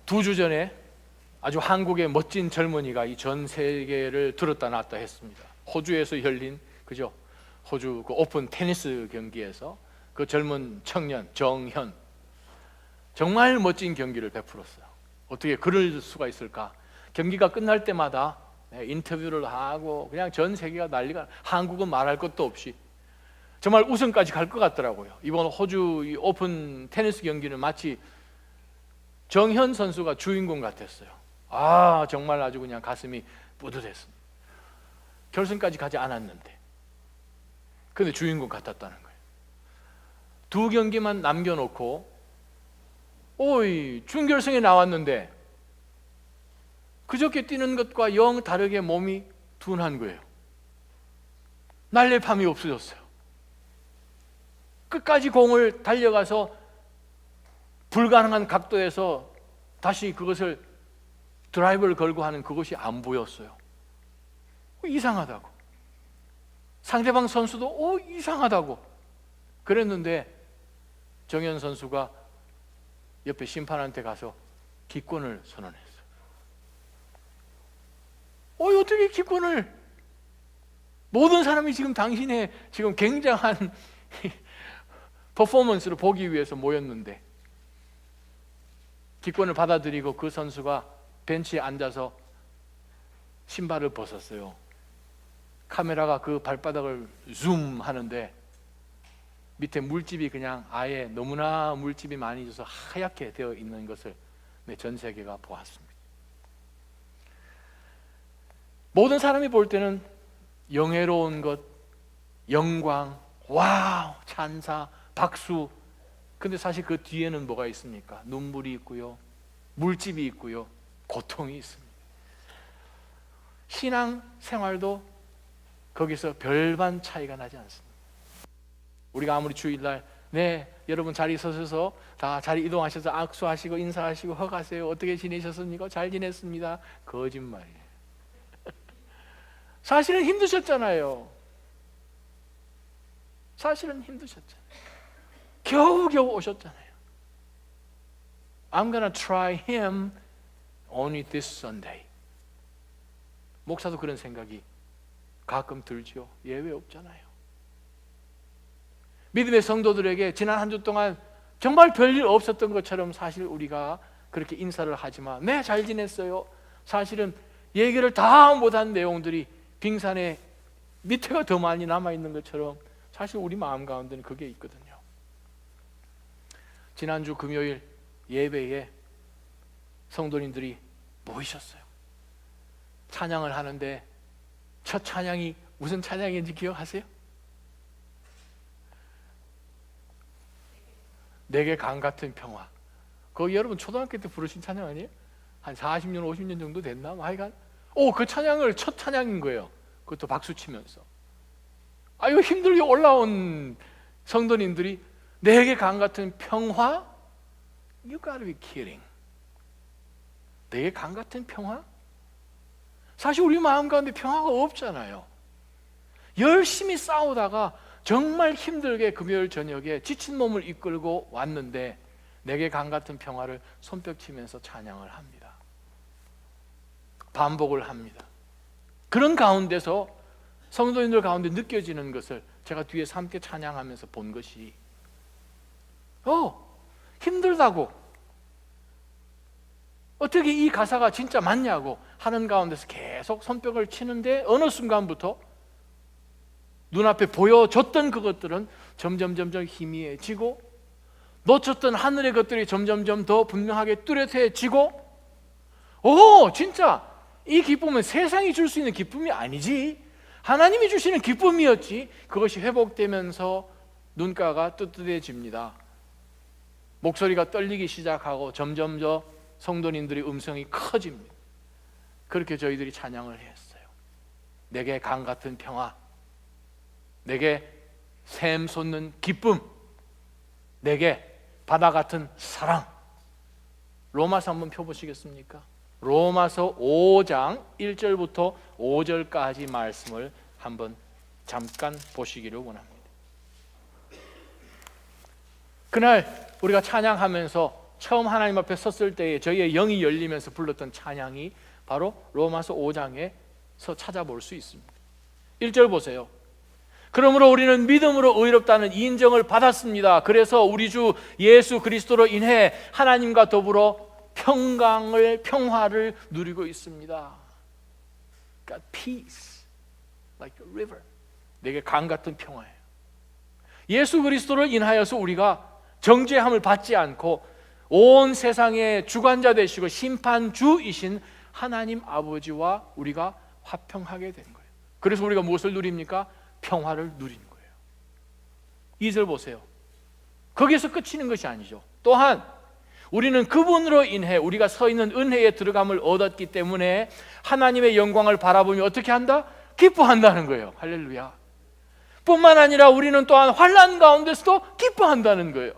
두 주 전에 아주 한국의 멋진 젊은이가 이 전 세계를 들었다 놨다 했습니다. 호주에서 열린 호주 그 오픈 테니스 경기에서 그 젊은 청년 정현, 정말 멋진 경기를 베풀었어요. 어떻게 그럴 수가 있을까? 경기가 끝날 때마다 인터뷰를 하고 그냥 전 세계가 난리가, 한국은 말할 것도 없이 정말 우승까지 갈 것 같더라고요. 이번 호주 이 오픈 테니스 경기는 마치 정현 선수가 주인공 같았어요. 정말 아주 그냥 가슴이 뿌듯했습니다. 결승까지 가지 않았는데 근데 주인공 같았다는 거예요. 두 경기만 남겨놓고 준결승에 나왔는데 그저께 뛰는 것과 영 다르게 몸이 둔한 거예요. 날래팜이 없어졌어요. 끝까지 공을 달려가서 불가능한 각도에서 다시 그것을 드라이브를 걸고 하는 그것이 안 보였어요. 이상하다고. 상대방 선수도 이상하다고 그랬는데 정현 선수가 옆에 심판한테 가서 기권을 선언했어요. 어떻게 기권을? 모든 사람이 지금 당신의 지금 굉장한 퍼포먼스를 보기 위해서 모였는데 기권을 받아들이고 그 선수가 벤치에 앉아서 신발을 벗었어요. 카메라가 그 발바닥을 줌 하는데 밑에 물집이 그냥 아예 너무나 물집이 많이 져서 하얗게 되어 있는 것을 전 세계가 보았습니다. 모든 사람이 볼 때는 영예로운 것, 영광, 와우, 찬사, 박수. 근데 사실 그 뒤에는 뭐가 있습니까? 눈물이 있고요, 물집이 있고요, 고통이 있습니다. 신앙 생활도 거기서 별반 차이가 나지 않습니다. 우리가 아무리 주일날 여러분 자리 서셔서 다 자리 이동하셔서 악수하시고 인사하시고 허가세요. 어떻게 지내셨습니까? 잘 지냈습니다. 거짓말이에요. 사실은 힘드셨잖아요. 사실은 힘드셨잖아요. 겨우겨우 오셨잖아요. I'm gonna try him only this Sunday. 목사도 그런 생각이 가끔 들죠. 예외 없잖아요. 믿음의 성도들에게 지난 한 주 동안 정말 별일 없었던 것처럼 사실 우리가 그렇게 인사를 하지만 잘 지냈어요. 사실은 얘기를 다 못한 내용들이 빙산에 밑에가 더 많이 남아있는 것처럼 사실 우리 마음 가운데는 그게 있거든요. 지난주 금요일 예배에 성도님들이 모이셨어요. 찬양을 하는데 첫 찬양이 무슨 찬양인지 기억하세요? 내게 강 같은 평화. 그거 여러분 초등학교 때 부르신 찬양 아니에요? 한 40년 50년 정도 됐나? 하여간 그 찬양을 첫 찬양인 거예요. 그것도 박수 치면서 이거 힘들게 올라온 성도님들이 내게 강 같은 평화? You gotta be kidding. 내게 강 같은 평화? 사실 우리 마음 가운데 평화가 없잖아요. 열심히 싸우다가 정말 힘들게 금요일 저녁에 지친 몸을 이끌고 왔는데 내게 강 같은 평화를 손뼉 치면서 찬양을 합니다. 반복을 합니다. 그런 가운데서 성도님들 가운데 느껴지는 것을 제가 뒤에서 함께 찬양하면서 본 것이 힘들다고, 어떻게 이 가사가 진짜 맞냐고 하는 가운데서 계속 손뼉을 치는데 어느 순간부터 눈앞에 보여졌던 그것들은 점점 희미해지고 놓쳤던 하늘의 것들이 점점 더 분명하게 뚜렷해지고 진짜 이 기쁨은 세상이 줄 수 있는 기쁨이 아니지, 하나님이 주시는 기쁨이었지. 그것이 회복되면서 눈가가 뜨뜻해집니다. 목소리가 떨리기 시작하고 점점 더 성도님들의 음성이 커집니다. 그렇게 저희들이 찬양을 했어요. 내게 강 같은 평화, 내게 샘 솟는 기쁨, 내게 바다 같은 사랑. 로마서 한번 펴보시겠습니까? 로마서 5장 1절부터 5절까지 말씀을 한번 잠깐 보시기를 원합니다. 그날 우리가 찬양하면서 처음 하나님 앞에 섰을 때에 저희의 영이 열리면서 불렀던 찬양이 바로 로마서 5장에서 찾아볼 수 있습니다. 1절 보세요. 그러므로 우리는 믿음으로 의롭다는 인정을 받았습니다. 그래서 우리 주 예수 그리스도로 인해 하나님과 더불어 평화를 누리고 있습니다. Got peace like a river. 내게 강 같은 평화예요. 예수 그리스도를 인하여서 우리가 정죄함을 받지 않고 온 세상의 주관자 되시고 심판주이신 하나님 아버지와 우리가 화평하게 된 거예요. 그래서 우리가 무엇을 누립니까? 평화를 누리는 거예요. 2절 보세요. 거기서 끝이는 것이 아니죠. 또한 우리는 그분으로 인해 우리가 서 있는 은혜에 들어감을 얻었기 때문에 하나님의 영광을 바라보며 어떻게 한다? 기뻐한다는 거예요. 할렐루야. 뿐만 아니라 우리는 또한 환난 가운데서도 기뻐한다는 거예요.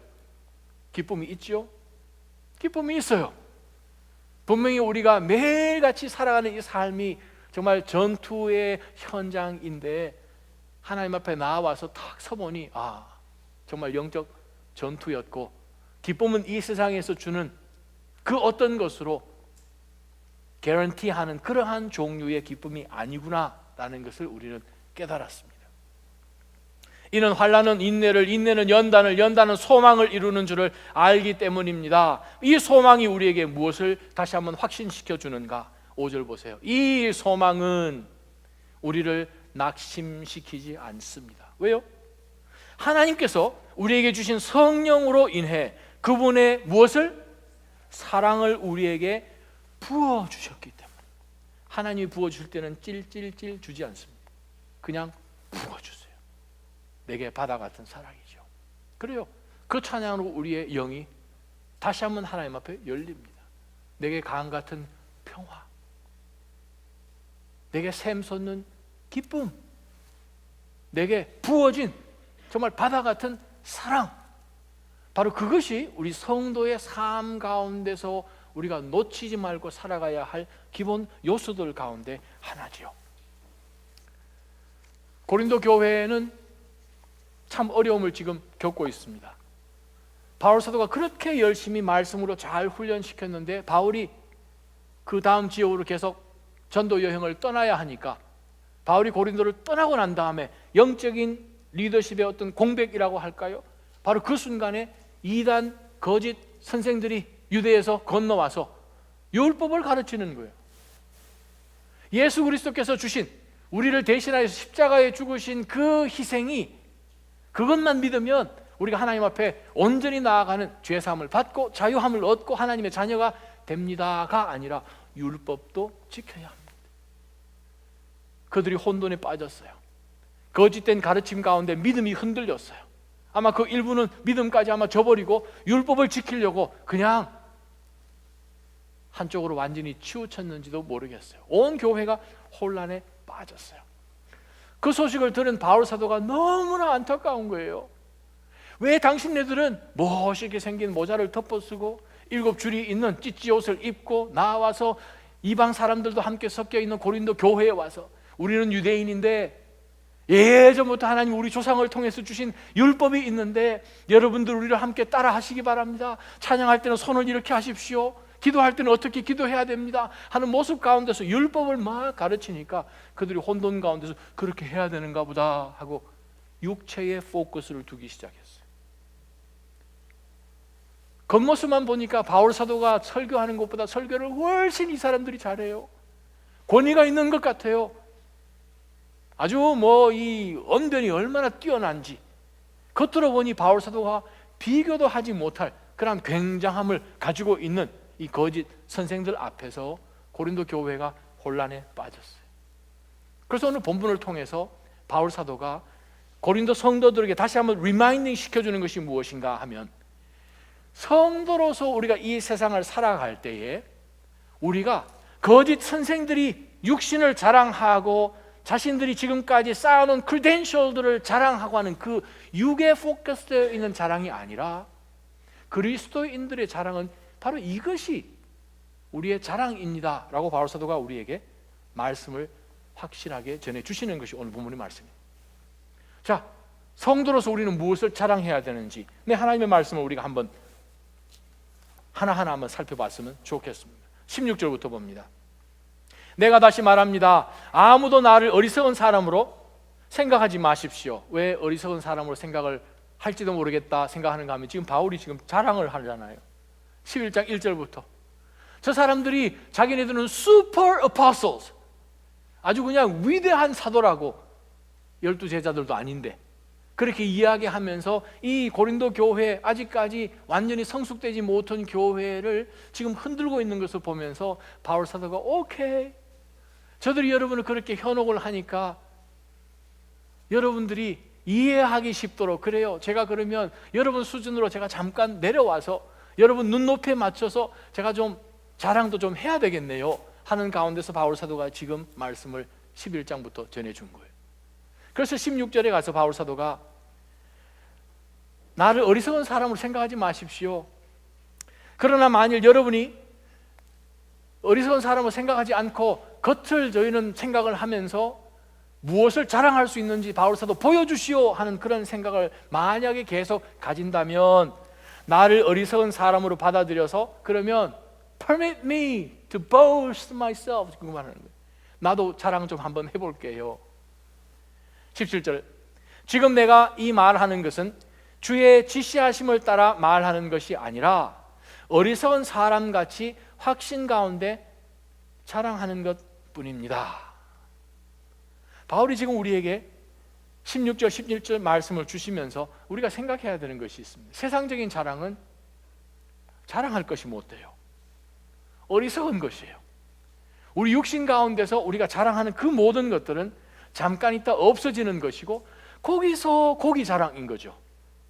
기쁨이 있죠? 기쁨이 있어요. 분명히 우리가 매일같이 살아가는 이 삶이 정말 전투의 현장인데 하나님 앞에 나와서 탁 서보니 정말 영적 전투였고 기쁨은 이 세상에서 주는 그 어떤 것으로 개런티하는 그러한 종류의 기쁨이 아니구나라는 것을 우리는 깨달았습니다. 이는 환난은 인내를, 인내는 연단을, 연단은 소망을 이루는 줄을 알기 때문입니다. 이 소망이 우리에게 무엇을 다시 한번 확신시켜 주는가? 5절 보세요. 이 소망은 우리를 낙심시키지 않습니다. 왜요? 하나님께서 우리에게 주신 성령으로 인해 그분의 무엇을? 사랑을 우리에게 부어주셨기 때문에 하나님이 부어주실 때는 찔찔찔 주지 않습니다. 그냥 부어주세요. 내게 바다 같은 사랑이죠. 그래요. 그 찬양으로 우리의 영이 다시 한번 하나님 앞에 열립니다. 내게 강 같은 평화, 내게 샘솟는 기쁨, 내게 부어진 정말 바다 같은 사랑, 바로 그것이 우리 성도의 삶 가운데서 우리가 놓치지 말고 살아가야 할 기본 요소들 가운데 하나지요. 고린도 교회는 참 어려움을 지금 겪고 있습니다. 바울 사도가 그렇게 열심히 말씀으로 잘 훈련시켰는데 바울이 그 다음 지역으로 계속 전도 여행을 떠나야 하니까 바울이 고린도를 떠나고 난 다음에 영적인 리더십의 어떤 공백이라고 할까요? 바로 그 순간에 이단 거짓 선생들이 유대에서 건너와서 율법을 가르치는 거예요. 예수 그리스도께서 주신, 우리를 대신하여서 십자가에 죽으신 그 희생이, 그것만 믿으면 우리가 하나님 앞에 온전히 나아가는 죄사함을 받고 자유함을 얻고 하나님의 자녀가 됩니다가 아니라 율법도 지켜야 합니다. 그들이 혼돈에 빠졌어요. 거짓된 가르침 가운데 믿음이 흔들렸어요. 아마 그 일부는 믿음까지 아마 저버리고 율법을 지키려고 그냥 한쪽으로 완전히 치우쳤는지도 모르겠어요. 온 교회가 혼란에 빠졌어요. 그 소식을 들은 바울 사도가 너무나 안타까운 거예요. 왜 당신네들은 멋있게 생긴 모자를 덮어쓰고 7줄이 있는 찌찌 옷을 입고 나와서 이방 사람들도 함께 섞여 있는 고린도 교회에 와서 우리는 유대인인데 예전부터 하나님 우리 조상을 통해서 주신 율법이 있는데 여러분들 우리를 함께 따라 하시기 바랍니다. 찬양할 때는 손을 이렇게 하십시오. 기도할 때는 어떻게 기도해야 됩니다 하는 모습 가운데서 율법을 막 가르치니까 그들이 혼돈 가운데서 그렇게 해야 되는가 보다 하고 육체의 포커스를 두기 시작했어요. 겉모습만 보니까 바울 사도가 설교하는 것보다 설교를 훨씬 이 사람들이 잘해요. 권위가 있는 것 같아요. 아주 이 언변이 얼마나 뛰어난지 겉으로 보니 바울 사도가 비교도 하지 못할 그런 굉장함을 가지고 있는 이 거짓 선생들 앞에서 고린도 교회가 혼란에 빠졌어요. 그래서 오늘 본문을 통해서 바울 사도가 고린도 성도들에게 다시 한번 리마인딩 시켜주는 것이 무엇인가 하면, 성도로서 우리가 이 세상을 살아갈 때에 우리가 거짓 선생들이 육신을 자랑하고 자신들이 지금까지 쌓아놓은 크레덴셜들을 자랑하고 하는 그 육에 포커스되어 있는 자랑이 아니라 그리스도인들의 자랑은 바로 이것이 우리의 자랑입니다 라고 바울 사도가 우리에게 말씀을 확실하게 전해주시는 것이 오늘 본문의 말씀입니다. 자, 성도로서 우리는 무엇을 자랑해야 되는지 하나님의 말씀을 우리가 한번 하나하나 한번 살펴봤으면 좋겠습니다. 16절부터 봅니다. 내가 다시 말합니다. 아무도 나를 어리석은 사람으로 생각하지 마십시오. 왜 어리석은 사람으로 생각을 할지도 모르겠다 생각하는가 하면 지금 바울이 지금 자랑을 하잖아요. 11장 1절부터 저 사람들이 자기네들은 super apostles, 아주 그냥 위대한 사도라고, 12제자들도 아닌데 그렇게 이야기하면서 이 고린도 교회, 아직까지 완전히 성숙되지 못한 교회를 지금 흔들고 있는 것을 보면서 바울 사도가 오케이, 저들이 여러분을 그렇게 현혹을 하니까 여러분들이 이해하기 쉽도록, 그래요, 제가 그러면 여러분 수준으로 제가 잠깐 내려와서 여러분 눈높이에 맞춰서 제가 좀 자랑도 좀 해야 되겠네요 하는 가운데서 바울 사도가 지금 말씀을 11장부터 전해준 거예요. 그래서 16절에 가서 바울 사도가 나를 어리석은 사람으로 생각하지 마십시오. 그러나 만일 여러분이 어리석은 사람으로 생각하지 않고 겉을 저희는 생각을 하면서 무엇을 자랑할 수 있는지 바울 사도 보여주시오 하는 그런 생각을 만약에 계속 가진다면, 나를 어리석은 사람으로 받아들여서 그러면 Permit me to boast myself, 그 말하는 거예요. 나도 자랑 좀 한번 해볼게요. 17절, 지금 내가 이 말하는 것은 주의 지시하심을 따라 말하는 것이 아니라 어리석은 사람같이 확신 가운데 자랑하는 것뿐입니다. 바울이 지금 우리에게 16절, 17절 말씀을 주시면서 우리가 생각해야 되는 것이 있습니다. 세상적인 자랑은 자랑할 것이 못 돼요. 어리석은 것이에요. 우리 육신 가운데서 우리가 자랑하는 그 모든 것들은 잠깐 있다 없어지는 것이고, 거기서 거기 자랑인 거죠.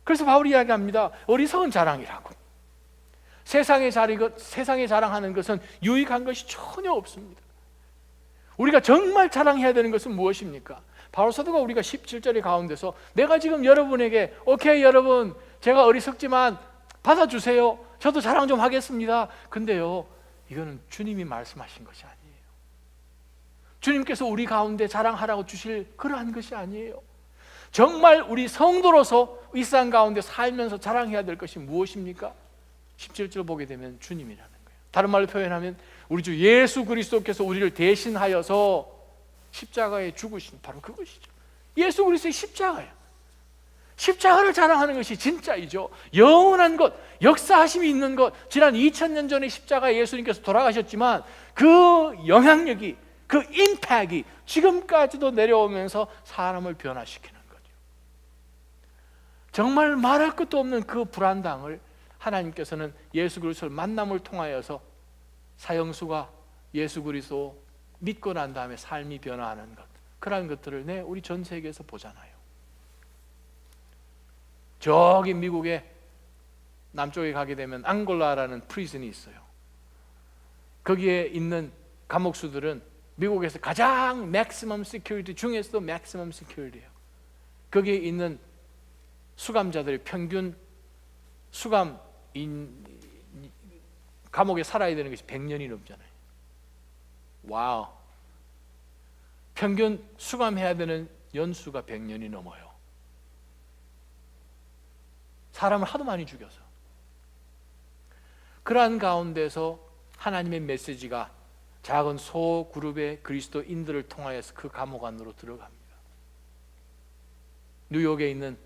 그래서 바울이 이야기합니다. 어리석은 자랑이라고. 세상에 자랑하는 것은 유익한 것이 전혀 없습니다. 우리가 정말 자랑해야 되는 것은 무엇입니까? 바울 사도가 우리가 17절의 가운데서 내가 지금 여러분에게 오케이 여러분, 제가 어리석지만 받아주세요, 저도 자랑 좀 하겠습니다. 근데요, 이거는 주님이 말씀하신 것이 아니에요. 주님께서 우리 가운데 자랑하라고 주실 그러한 것이 아니에요. 정말 우리 성도로서 이 세상 가운데 살면서 자랑해야 될 것이 무엇입니까? 17절 보게 되면 주님이라는 거예요. 다른 말로 표현하면 우리 주 예수 그리스도께서 우리를 대신하여서 십자가에 죽으신 바로 그것이죠. 예수 그리스도의 십자가예요. 십자가를 자랑하는 것이 진짜이죠. 영원한 것, 역사하심이 있는 것. 지난 2000년 전에 십자가에 예수님께서 돌아가셨지만 그 영향력이, 그 임팩이 지금까지도 내려오면서 사람을 변화시키는 거죠. 정말 말할 것도 없는 그 불안당을 하나님께서는 예수 그리스도를 만남을 통하여서 사형수가 예수 그리스도 믿고 난 다음에 삶이 변화하는 것, 그러한 것들을 우리 전 세계에서 보잖아요. 저기 미국의 남쪽에 가게 되면 앙골라라는 프리즌이 있어요. 거기에 있는 감옥수들은 미국에서 가장 맥시멈 시큐리티 중에서도 맥시멈 시큐리티예요. 거기에 있는 수감자들의 평균 수감 감옥에 살아야 되는 것이 100년이 넘잖아요. 와우. 평균 수감해야 되는 연수가 100년이 넘어요. 사람을 하도 많이 죽여서. 그러한 가운데서 하나님의 메시지가 작은 소그룹의 그리스도인들을 통하여서 그 감옥 안으로 들어갑니다. 뉴욕에 있는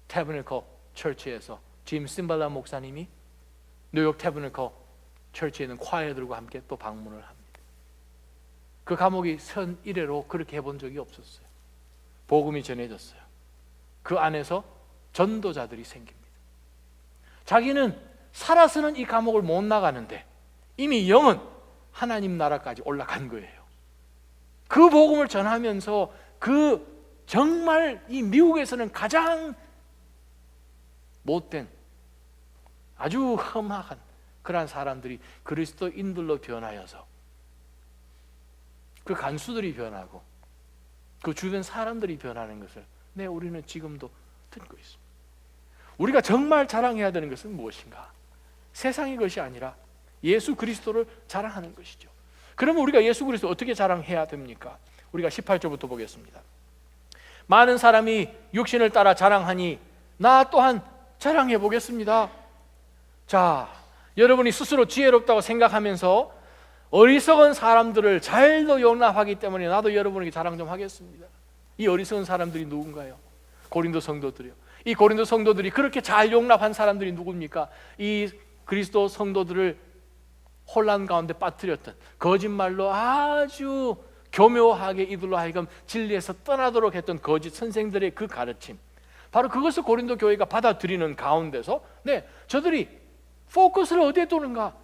태버너클 처치에서 짐 심발라 목사님이 뉴욕 태버너클 처치에 있는 콰이어들과 함께 또 방문을 합니다. 그 감옥이 선 이래로 그렇게 해본 적이 없었어요. 복음이 전해졌어요. 그 안에서 전도자들이 생깁니다. 자기는 살아서는 이 감옥을 못 나가는데 이미 영은 하나님 나라까지 올라간 거예요. 그 복음을 전하면서 그 정말 이 미국에서는 가장 못된 아주 험악한 그러한 사람들이 그리스도인들로 변하여서 그 간수들이 변하고 그 주변 사람들이 변하는 것을 우리는 지금도 듣고 있습니다. 우리가 정말 자랑해야 되는 것은 무엇인가? 세상의 것이 아니라 예수 그리스도를 자랑하는 것이죠. 그러면 우리가 예수 그리스도 어떻게 자랑해야 됩니까? 우리가 18절부터 보겠습니다. 많은 사람이 육신을 따라 자랑하니 나 또한 자랑해 보겠습니다. 자, 여러분이 스스로 지혜롭다고 생각하면서 어리석은 사람들을 잘도 용납하기 때문에 나도 여러분에게 자랑 좀 하겠습니다. 이 어리석은 사람들이 누군가요? 고린도 성도들이요. 이 고린도 성도들이 그렇게 잘 용납한 사람들이 누굽니까? 이 그리스도 성도들을 혼란 가운데 빠뜨렸던, 거짓말로 아주 교묘하게 이들로 하여금 진리에서 떠나도록 했던 거짓 선생들의 그 가르침, 바로 그것을 고린도 교회가 받아들이는 가운데서 저들이 포커스를 어디에 두는가?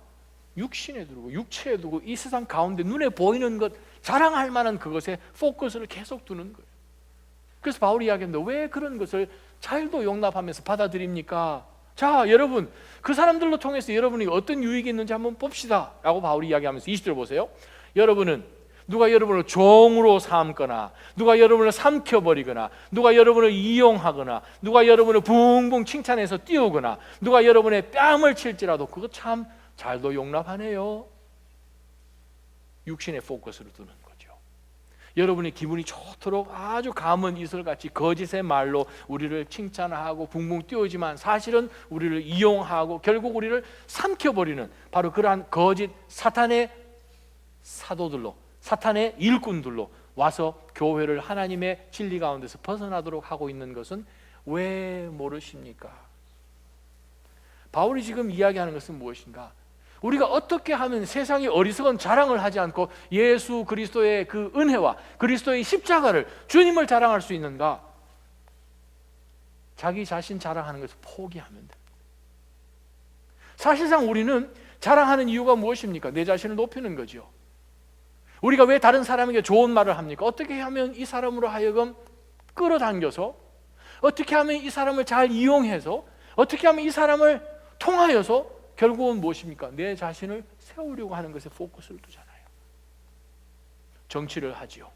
육신에 두고 육체에 두고 이 세상 가운데 눈에 보이는 것, 자랑할 만한 그것에 포커스를 계속 두는 거예요. 그래서 바울이 이야기합니다. 왜 그런 것을 잘도 용납하면서 받아들입니까? 자, 여러분, 그 사람들로 통해서 여러분이 어떤 유익이 있는지 한번 봅시다 라고 바울이 이야기하면서 20절 보세요. 여러분은 누가 여러분을 종으로 삼거나, 누가 여러분을 삼켜버리거나, 누가 여러분을 이용하거나, 누가 여러분을 붕붕 칭찬해서 띄우거나, 누가 여러분의 뺨을 칠지라도 그거 참 잘도 용납하네요. 육신의 포커스를 두는 거죠. 여러분이 기분이 좋도록 아주 감은 이슬같이 거짓의 말로 우리를 칭찬하고 붕붕 띄우지만 사실은 우리를 이용하고 결국 우리를 삼켜버리는 바로 그러한 거짓 사탄의 사도들로, 사탄의 일꾼들로 와서 교회를 하나님의 진리 가운데서 벗어나도록 하고 있는 것은 왜 모르십니까? 바울이 지금 이야기하는 것은 무엇인가? 우리가 어떻게 하면 세상에 어리석은 자랑을 하지 않고 예수 그리스도의 그 은혜와 그리스도의 십자가를, 주님을 자랑할 수 있는가? 자기 자신 자랑하는 것을 포기하면 됩니다. 사실상 우리는 자랑하는 이유가 무엇입니까? 내 자신을 높이는 거죠. 우리가 왜 다른 사람에게 좋은 말을 합니까? 어떻게 하면 이 사람으로 하여금 끌어당겨서, 어떻게 하면 이 사람을 잘 이용해서, 어떻게 하면 이 사람을 통하여서 결국은 무엇입니까? 내 자신을 세우려고 하는 것에 포커스를 두잖아요. 정치를 하지요.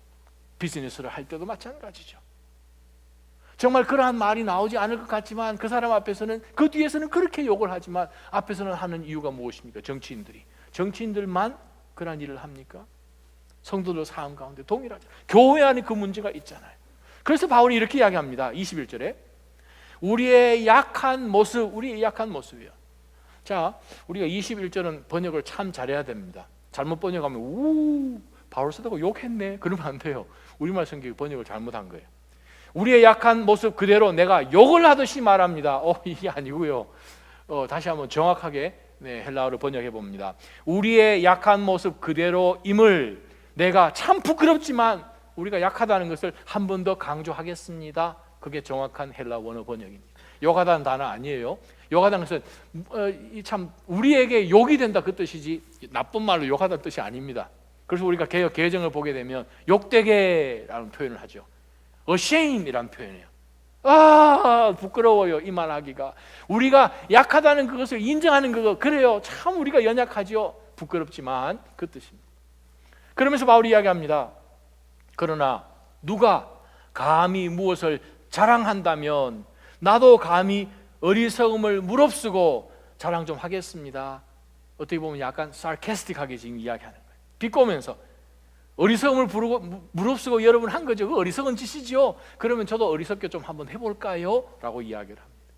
비즈니스를 할 때도 마찬가지죠. 정말 그러한 말이 나오지 않을 것 같지만 그 사람 앞에서는, 그 뒤에서는 그렇게 욕을 하지만 앞에서는 하는 이유가 무엇입니까? 정치인들만 그러한 일을 합니까? 성도들 삶 가운데 동일하죠. 교회 안에 그 문제가 있잖아요. 그래서 바울이 이렇게 이야기합니다. 21절에 우리의 약한 모습이요. 자, 우리가 21절은 번역을 참 잘해야 됩니다. 잘못 번역하면 바울 쓰다가 욕했네 그러면 안 돼요. 우리말 성경이 번역을 잘못한 거예요. 우리의 약한 모습 그대로 내가 욕을 하듯이 말합니다. 이게 아니고요. 다시 한번 정확하게 헬라어로 번역해 봅니다. 우리의 약한 모습 그대로임을 내가 참 부끄럽지만 우리가 약하다는 것을 한 번 더 강조하겠습니다. 그게 정확한 헬라 원어 번역입니다. 욕하다는 단어 아니에요. 욕하다는 것은 참 우리에게 욕이 된다 그 뜻이지 나쁜 말로 욕하다는 뜻이 아닙니다. 그래서 우리가 개역 개정을 보게 되면 욕되게라는 표현을 하죠. ashamed이라는 표현이에요. 부끄러워요 이 말하기가. 우리가 약하다는 그것을 인정하는 그거, 그래요 참 우리가 연약하죠. 부끄럽지만 그 뜻입니다. 그러면서 바울이 이야기합니다. 그러나 누가 감히 무엇을 자랑한다면 나도 감히 어리석음을 무릅쓰고 자랑 좀 하겠습니다. 어떻게 보면 약간 sarcastic하게 지금 이야기하는 거예요. 비꼬면서 어리석음을 무릅쓰고 여러분 한 거죠. 그 어리석은 짓이죠. 그러면 저도 어리석게 좀 한번 해볼까요? 라고 이야기를 합니다.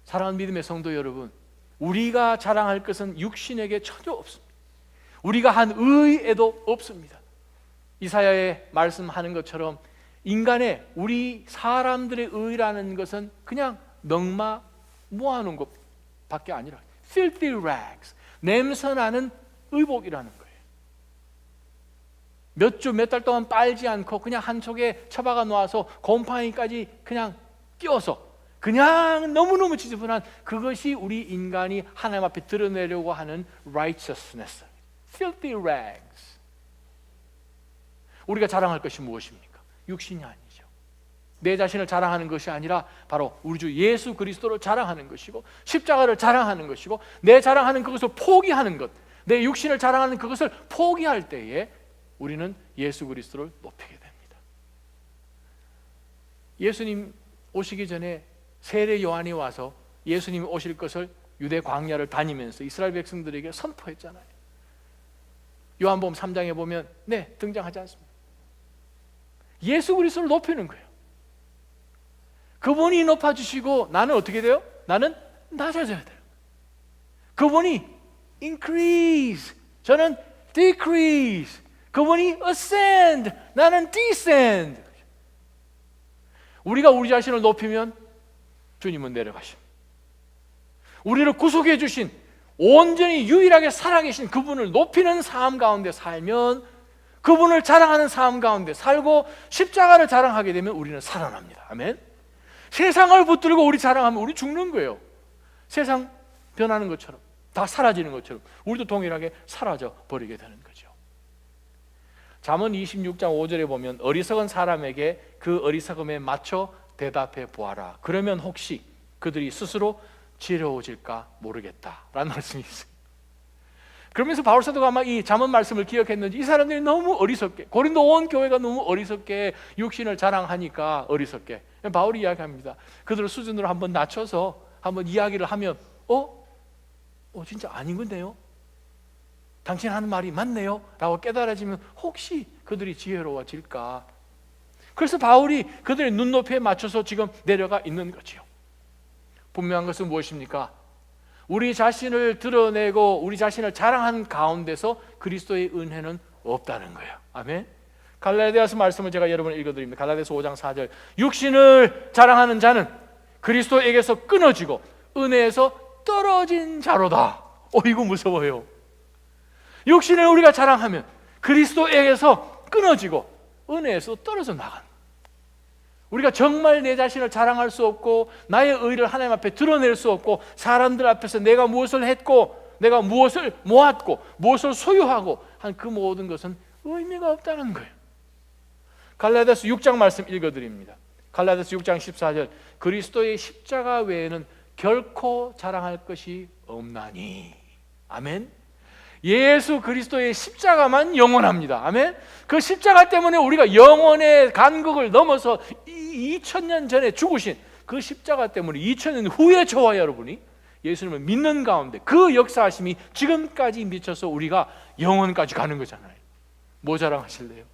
사랑하는 믿음의 성도 여러분, 우리가 자랑할 것은 육신에게 전혀 없습니다. 우리가 한 의에도 없습니다. 이사야의 말씀하는 것처럼 인간의, 우리 사람들의 의라는 것은 그냥 넝마 모아놓은 것밖에 아니라 filthy rags, 냄새나는 의복이라는 거예요. 몇 주, 몇 달 동안 빨지 않고 그냥 한 속에 처박아 놓아서 곰팡이까지 그냥 끼워서 그냥 너무너무 지저분한 그것이 우리 인간이 하나님 앞에 드러내려고 하는 righteousness, filthy rags. 우리가 자랑할 것이 무엇입니까? 육신이 아니죠. 내 자신을 자랑하는 것이 아니라 바로 우리 주 예수 그리스도를 자랑하는 것이고 십자가를 자랑하는 것이고, 내 자랑하는 그것을 포기하는 것, 내 육신을 자랑하는 그것을 포기할 때에 우리는 예수 그리스도를 높이게 됩니다. 예수님 오시기 전에 세례 요한이 와서 예수님이 오실 것을 유대 광야를 다니면서 이스라엘 백성들에게 선포했잖아요. 요한복음 3장에 보면 등장하지 않습니다. 예수 그리스도를 높이는 거예요. 그분이 높아주시고 나는 어떻게 돼요? 나는 낮아져야 돼요. 그분이 increase, 저는 decrease. 그분이 ascend, 나는 descend. 우리가 우리 자신을 높이면 주님은 내려가십니다. 우리를 구속해 주신, 온전히 유일하게 살아계신 그분을 높이는 삶 가운데 살면, 그분을 자랑하는 삶 가운데 살고 십자가를 자랑하게 되면 우리는 살아납니다. 아멘. 세상을 붙들고 우리 자랑하면 우리 죽는 거예요. 세상 변하는 것처럼, 다 사라지는 것처럼 우리도 동일하게 사라져 버리게 되는 거죠. 잠언 26장 5절에 보면 어리석은 사람에게 그 어리석음에 맞춰 대답해 보아라. 그러면 혹시 그들이 스스로 지혜로워질까 모르겠다라는 말씀이 있어요. 그러면서 바울 사도가 아마 이 잠언 말씀을 기억했는지, 이 사람들이 너무 어리석게, 고린도 온 교회가 너무 어리석게 육신을 자랑하니까 어리석게, 바울이 이야기합니다. 그들을 수준으로 한번 낮춰서 한번 이야기를 하면 진짜 아닌 건데요? 당신 하는 말이 맞네요? 라고 깨달아지면 혹시 그들이 지혜로워질까? 그래서 바울이 그들의 눈높이에 맞춰서 지금 내려가 있는 거죠. 분명한 것은 무엇입니까? 우리 자신을 드러내고 우리 자신을 자랑하는 가운데서 그리스도의 은혜는 없다는 거예요. 아멘. 갈라디아서 말씀을 제가 여러분을 읽어드립니다. 갈라디아서 5장 4절. 육신을 자랑하는 자는 그리스도에게서 끊어지고 은혜에서 떨어진 자로다. 이거 무서워요. 육신을 우리가 자랑하면 그리스도에게서 끊어지고 은혜에서 떨어져 나간, 우리가 정말 내 자신을 자랑할 수 없고 나의 의를 하나님 앞에 드러낼 수 없고 사람들 앞에서 내가 무엇을 했고 내가 무엇을 모았고 무엇을 소유하고 한 그 모든 것은 의미가 없다는 거예요. 갈라디아서 6장 말씀 읽어드립니다. 갈라디아서 6장 14절. 그리스도의 십자가 외에는 결코 자랑할 것이 없나니. 아멘. 예수 그리스도의 십자가만 영원합니다. 아멘. 그 십자가 때문에 우리가 영원의 간극을 넘어서 2000년 전에 죽으신 그 십자가 때문에 2000년 후에 저와 여러분이 예수님을 믿는 가운데 그 역사하심이 지금까지 미쳐서 우리가 영원까지 가는 거잖아요. 뭐 자랑하실래요?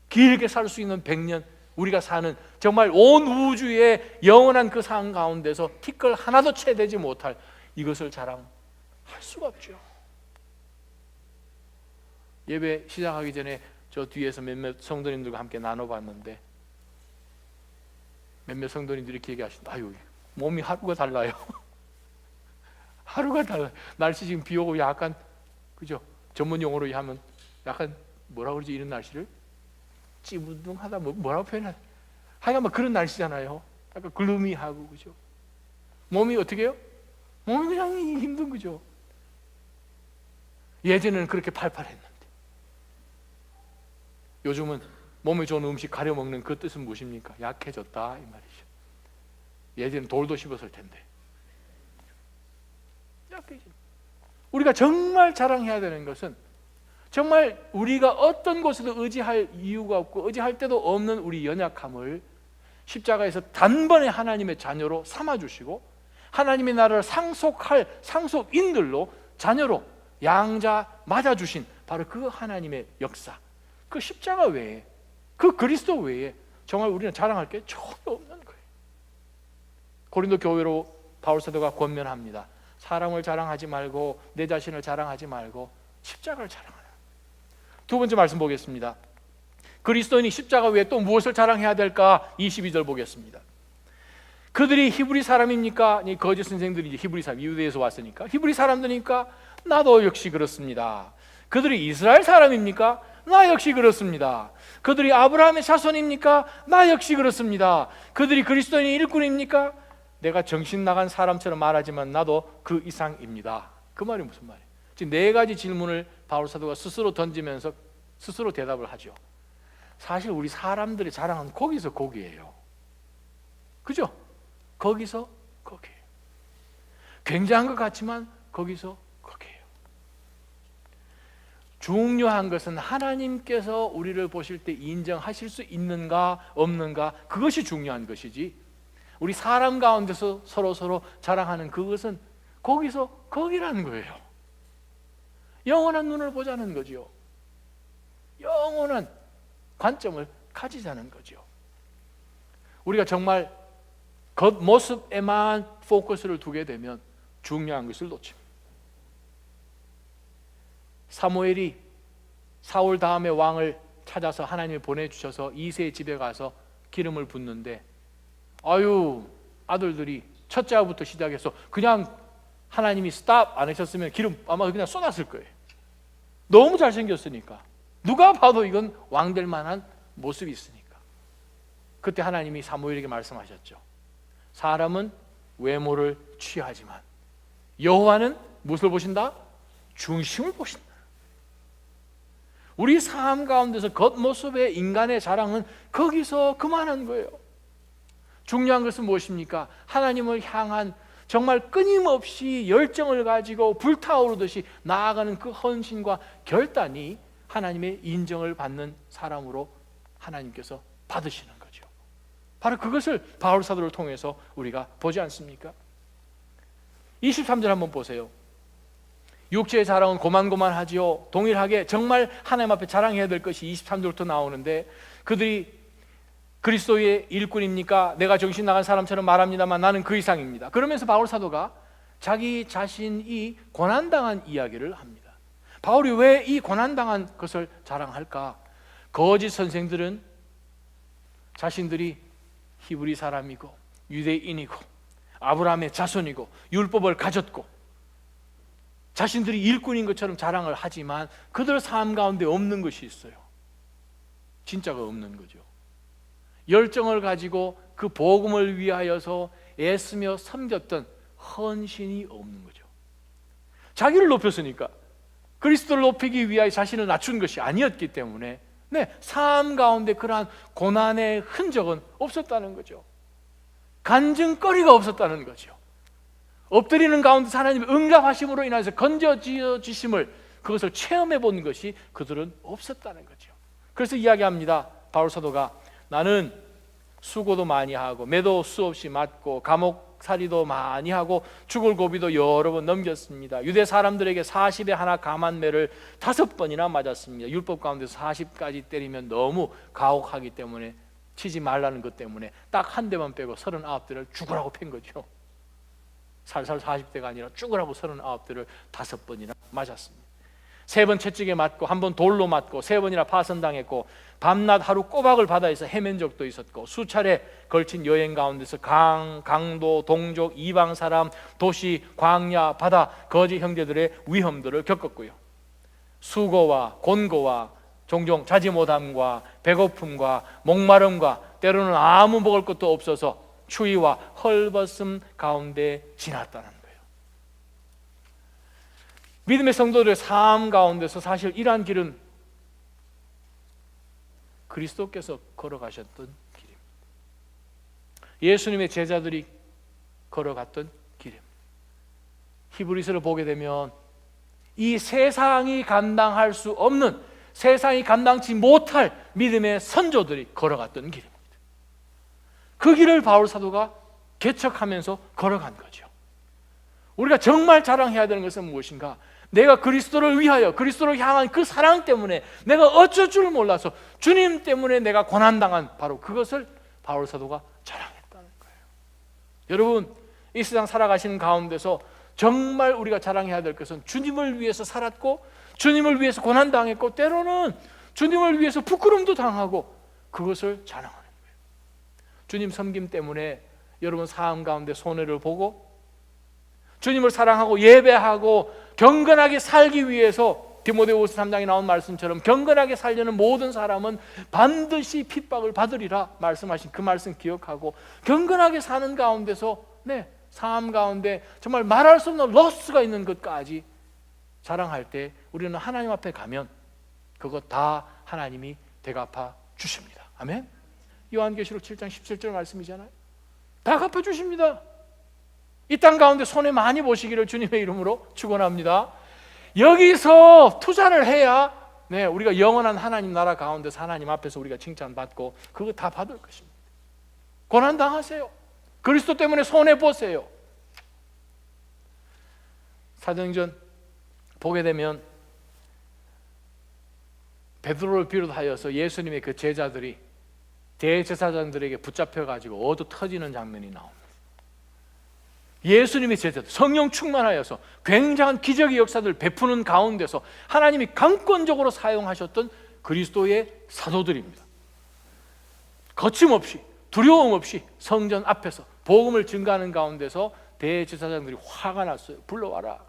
길게 살 수 있는 100년, 우리가 사는 정말 온 우주의 영원한 그 삶 가운데서 티끌 하나도 채되지 못할 이것을 자랑할 수가 없죠. 예배 시작하기 전에 저 뒤에서 몇몇 성도님들과 함께 나눠봤는데 몇몇 성도님들이 이렇게 얘기하신다. 아유, 몸이 하루가 달라요. 하루가 달라요. 날씨 지금 비 오고 약간, 그죠? 전문 용어로 하면 약간 뭐라 그러지, 이런 날씨를? 찌부둥하다, 뭐라고 표현하지? 하여간 뭐 그런 날씨잖아요. 약간 글루미하고, 그죠? 몸이 어떻게 해요? 몸이 그냥 힘든 거죠. 예전에는 그렇게 팔팔했는데 요즘은 몸에 좋은 음식 가려 먹는 그 뜻은 무엇입니까? 약해졌다 이 말이죠. 예전엔 돌도 씹었을 텐데 약해진. 우리가 정말 자랑해야 되는 것은 정말 우리가 어떤 곳에도 의지할 이유가 없고 의지할 때도 없는 우리 연약함을 십자가에서 단번에 하나님의 자녀로 삼아주시고 하나님의 나라를 상속할 상속인들로 자녀로 양자 맞아주신 바로 그 하나님의 역사, 그 십자가 외에, 그 그리스도 외에 정말 우리는 자랑할 게 전혀 없는 거예요. 고린도 교회로 바울 사도가 권면합니다. 사람을 자랑하지 말고 내 자신을 자랑하지 말고 십자가를 자랑하라. 두 번째 말씀 보겠습니다. 그리스도인이 십자가 외에 또 무엇을 자랑해야 될까? 22절 보겠습니다. 그들이 히브리 사람입니까? 거짓 선생들이 히브리 사람, 유대에서 왔으니까 히브리 사람들이니까 나도 역시 그렇습니다. 그들이 이스라엘 사람입니까? 나 역시 그렇습니다. 그들이 아브라함의 자손입니까? 나 역시 그렇습니다. 그들이 그리스도인의 일꾼입니까? 내가 정신 나간 사람처럼 말하지만 나도 그 이상입니다. 그 말이 무슨 말이에요? 지금 네 가지 질문을 바울 사도가 스스로 던지면서 스스로 대답을 하죠. 사실 우리 사람들의 자랑은 거기서 거기예요. 그죠? 거기서 거기예요. 굉장한 것 같지만 거기서 거기예요. 중요한 것은 하나님께서 우리를 보실 때 인정하실 수 있는가 없는가, 그것이 중요한 것이지 우리 사람 가운데서 서로 자랑하는 그것은 거기서 거기라는 거예요. 영원한 눈을 보자는 거죠. 영원한 관점을 가지자는 거죠. 우리가 정말 겉모습에만 포커스를 두게 되면 중요한 것을 놓칩니다. 사무엘이 사울 다음에 왕을 찾아서 하나님이 보내주셔서 이새의 집에 가서 기름을 붓는데, 아들들이 첫째 아부터 시작해서 그냥 하나님이 스탑 안 하셨으면 기름 아마 그냥 쏟았을 거예요. 너무 잘생겼으니까, 누가 봐도 이건 왕 될 만한 모습이 있으니까. 그때 하나님이 사무엘에게 말씀하셨죠. 사람은 외모를 취하지만 여호와는 무엇을 보신다? 중심을 보신다. 우리 삶 가운데서 겉모습의 인간의 자랑은 거기서 그만한 거예요. 중요한 것은 무엇입니까? 하나님을 향한 정말 끊임없이 열정을 가지고 불타오르듯이 나아가는 그 헌신과 결단이 하나님의 인정을 받는 사람으로 하나님께서 받으시는 거죠. 바로 그것을 바울 사도를 통해서 우리가 보지 않습니까? 23절 한번 보세요. 육체의 자랑은 고만고만하지요. 동일하게 정말 하나님 앞에 자랑해야 될 것이 23절부터 나오는데, 그들이 그리스도의 일꾼입니까? 내가 정신 나간 사람처럼 말합니다만 나는 그 이상입니다. 그러면서 바울 사도가 자기 자신이 고난당한 이야기를 합니다. 바울이 왜 이 고난당한 것을 자랑할까? 거짓 선생들은 자신들이 히브리 사람이고 유대인이고 아브라함의 자손이고 율법을 가졌고 자신들이 일꾼인 것처럼 자랑을 하지만 그들 삶 가운데 없는 것이 있어요. 진짜가 없는 거죠. 열정을 가지고 그 복음을 위하여서 애쓰며 섬겼던 헌신이 없는 거죠. 자기를 높였으니까, 그리스도를 높이기 위하여 자신을 낮춘 것이 아니었기 때문에 삶 가운데 그러한 고난의 흔적은 없었다는 거죠. 간증거리가 없었다는 거죠. 엎드리는 가운데 하나님의 응답하심으로 인해서 건져지심을, 그것을 체험해 본 것이 그들은 없었다는 거죠. 그래서 이야기합니다. 바울 사도가 나는 수고도 많이 하고 매도 수없이 맞고 감옥살이도 많이 하고 죽을 고비도 여러 번 넘겼습니다. 유대 사람들에게 40에 하나 감한매를 5번이나 맞았습니다. 율법 가운데서 40까지 때리면 너무 가혹하기 때문에 치지 말라는 것 때문에 딱 한 대만 빼고 39대를 죽으라고 팬 거죠. 살살 40대가 아니라 죽으라고 39대를 5번이나 맞았습니다. 3번 채찍에 맞고 1번 돌로 맞고 3번이나 파선당했고 밤낮 하루 꼬박을 바다에서 헤맨 적도 있었고 수차례 걸친 여행 가운데서 강도, 동족, 이방 사람, 도시, 광야, 바다, 거지 형제들의 위험들을 겪었고요. 수고와 곤고와 종종 자지 못함과 배고픔과 목마름과 때로는 아무 먹을 것도 없어서 추위와 헐벗음 가운데 지났다는 거예요. 믿음의 성도들의 삶 가운데서 사실 이러한 길은 그리스도께서 걸어가셨던 길입니다. 예수님의 제자들이 걸어갔던 길입니다. 히브리서를 보게 되면 이 세상이 감당할 수 없는, 세상이 감당치 못할 믿음의 선조들이 걸어갔던 길입니다. 그 길을 바울 사도가 개척하면서 걸어간 거죠. 우리가 정말 자랑해야 되는 것은 무엇인가? 내가 그리스도를 위하여, 그리스도를 향한 그 사랑 때문에 내가 어쩔 줄 몰라서 주님 때문에 내가 고난당한 바로 그것을 바울 사도가 자랑했다는 거예요. 여러분, 이 세상 살아가시는 가운데서 정말 우리가 자랑해야 될 것은 주님을 위해서 살았고 주님을 위해서 고난당했고 때로는 주님을 위해서 부끄럼도 당하고 그것을 자랑하는 거예요. 주님 섬김 때문에 여러분 삶 가운데 손해를 보고 주님을 사랑하고 예배하고 경건하게 살기 위해서 디모데후서 3장에 나온 말씀처럼 경건하게 살려는 모든 사람은 반드시 핍박을 받으리라 말씀하신 그 말씀 기억하고 경건하게 사는 가운데서 삶 가운데 정말 말할 수 없는 로스가 있는 것까지 자랑할 때 우리는 하나님 앞에 가면 그것 다 하나님이 대갚아 주십니다. 아멘. 요한계시록 7장 17절 말씀이잖아요. 다 갚아 주십니다. 이 땅 가운데 손해 많이 보시기를 주님의 이름으로 축원합니다. 여기서 투자를 해야 우리가 영원한 하나님 나라 가운데서 하나님 앞에서 우리가 칭찬받고 그거 다 받을 것입니다. 고난 당하세요. 그리스도 때문에 손해 보세요. 사도행전 보게 되면 베드로를 비롯하여서 예수님의 그 제자들이 대제사장들에게 붙잡혀가지고 얻어 터지는 장면이 나옵니다. 예수님의 제자들, 성령 충만하여서 굉장한 기적의 역사들을 베푸는 가운데서 하나님이 강권적으로 사용하셨던 그리스도의 사도들입니다. 거침없이, 두려움 없이 성전 앞에서 복음을 증거하는 가운데서 대제사장들이 화가 났어요. 불러와라.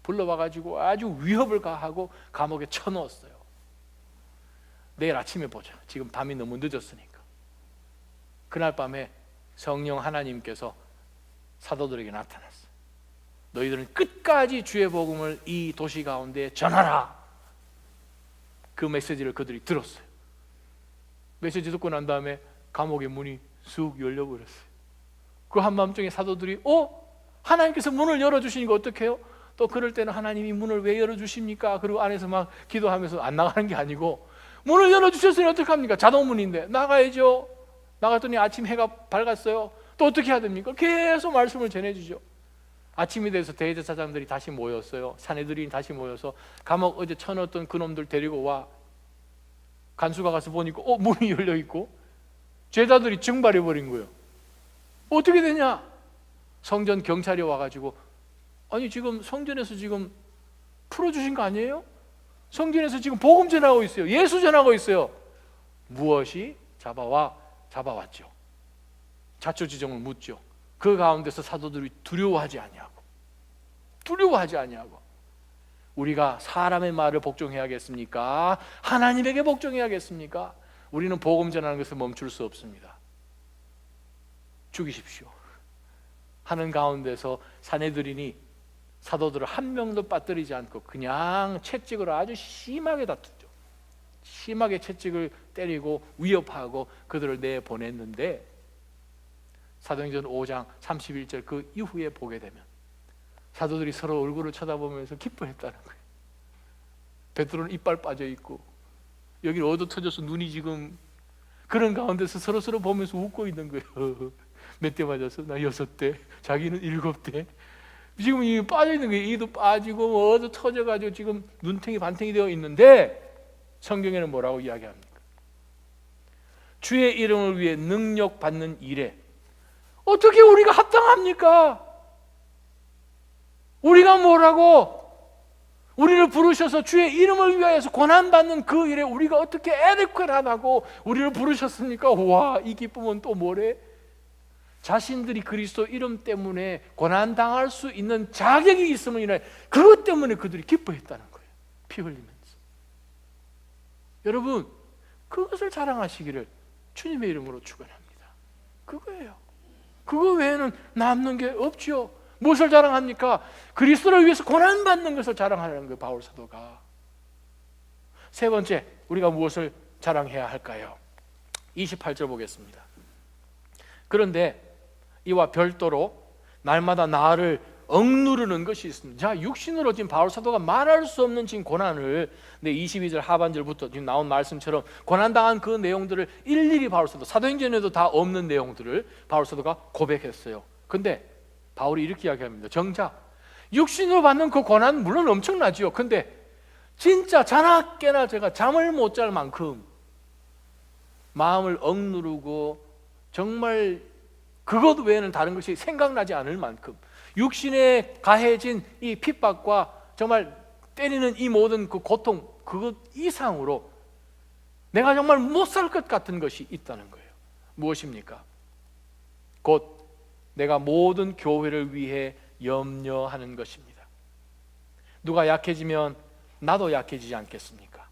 불러와가지고 아주 위협을 가하고 감옥에 쳐넣었어요. 내일 아침에 보자. 지금 밤이 너무 늦었으니까. 그날 밤에 성령 하나님께서 사도들에게 나타났어요. 너희들은 끝까지 주의 복음을 이 도시 가운데 전하라. 그 메시지를 그들이 들었어요. 메시지 듣고 난 다음에 감옥의 문이 쑥 열려버렸어요. 그 한밤중에 사도들이 하나님께서 문을 열어주시니까 어떡해요? 또 그럴 때는 하나님이 문을 왜 열어주십니까? 그리고 안에서 막 기도하면서 안 나가는 게 아니고, 문을 열어주셨으니 어떡합니까? 자동문인데 나가야죠. 나갔더니 아침 해가 밝았어요. 또 어떻게 해야 됩니까? 계속 말씀을 전해주죠. 아침이 돼서 대제사장들이 다시 모였어요. 사내들이 다시 모여서 감옥 어제 쳐넣었던 그놈들 데리고 와. 간수가 가서 보니까 문이 열려있고 제자들이 증발해버린 거예요. 어떻게 되냐? 성전 경찰이 와가지고, 아니 지금 성전에서 지금 풀어주신 거 아니에요? 성전에서 지금 복음 전하고 있어요. 예수 전하고 있어요. 무엇이 잡아왔죠. 자초지종을 묻죠. 그 가운데서 사도들이 두려워하지 아니하고 우리가 사람의 말을 복종해야겠습니까? 하나님에게 복종해야겠습니까? 우리는 복음 전하는 것을 멈출 수 없습니다. 죽이십시오 하는 가운데서 사내들이니 사도들을 한 명도 빠뜨리지 않고 그냥 채찍으로 아주 심하게 다투죠. 심하게 채찍을 때리고 위협하고 그들을 내보냈는데, 사도행전 5장 31절 그 이후에 보게 되면 사도들이 서로 얼굴을 쳐다보면서 기뻐했다는 거예요. 베드로는 이빨 빠져 있고 여기 어두 터져서 눈이 지금, 그런 가운데서 서로 보면서 웃고 있는 거예요. 몇 대 맞았어? 나 6대, 자기는 7대. 지금 이 빠져 있는 거예요. 이도 빠지고 어두 터져가지고 지금 눈탱이 반탱이 되어 있는데, 성경에는 뭐라고 이야기합니까? 주의 이름을 위해 능력 받는 일에 어떻게 우리가 합당합니까? 우리가 뭐라고? 우리를 부르셔서 주의 이름을 위하여서 고난받는 그 일에 우리가 어떻게 에드퀄하다고 우리를 부르셨습니까? 와, 이 기쁨은 또 뭐래? 자신들이 그리스도 이름 때문에 고난당할 수 있는 자격이 있음을 인하여 그것 때문에 그들이 기뻐했다는 거예요. 피 흘리면서. 여러분, 그것을 자랑하시기를 주님의 이름으로 축원합니다. 그거예요. 그거 외에는 남는 게 없죠. 무엇을 자랑합니까? 그리스도를 위해서 고난받는 것을 자랑하는 거예요, 바울 사도가. 세 번째, 우리가 무엇을 자랑해야 할까요? 28절 보겠습니다. 그런데 이와 별도로 날마다 나를 억누르는 것이 있습니다. 자, 육신으로 지금 바울 사도가 말할 수 없는 지금 고난을 22절 하반절부터 지금 나온 말씀처럼 고난당한 그 내용들을 일일이 바울 사도, 사도행전에도 다 없는 내용들을 바울 사도가 고백했어요. 근데 바울이 이렇게 이야기합니다. 정작 육신으로 받는 그 고난 물론 엄청나지요. 근데 진짜 자나 깨나 제가 잠을 못 잘 만큼 마음을 억누르고 정말 그것 외에는 다른 것이 생각나지 않을 만큼 육신에 가해진 이 핍박과 정말 때리는 이 모든 그 고통, 그것 이상으로 내가 정말 못 살 것 같은 것이 있다는 거예요. 무엇입니까? 곧 내가 모든 교회를 위해 염려하는 것입니다. 누가 약해지면 나도 약해지지 않겠습니까?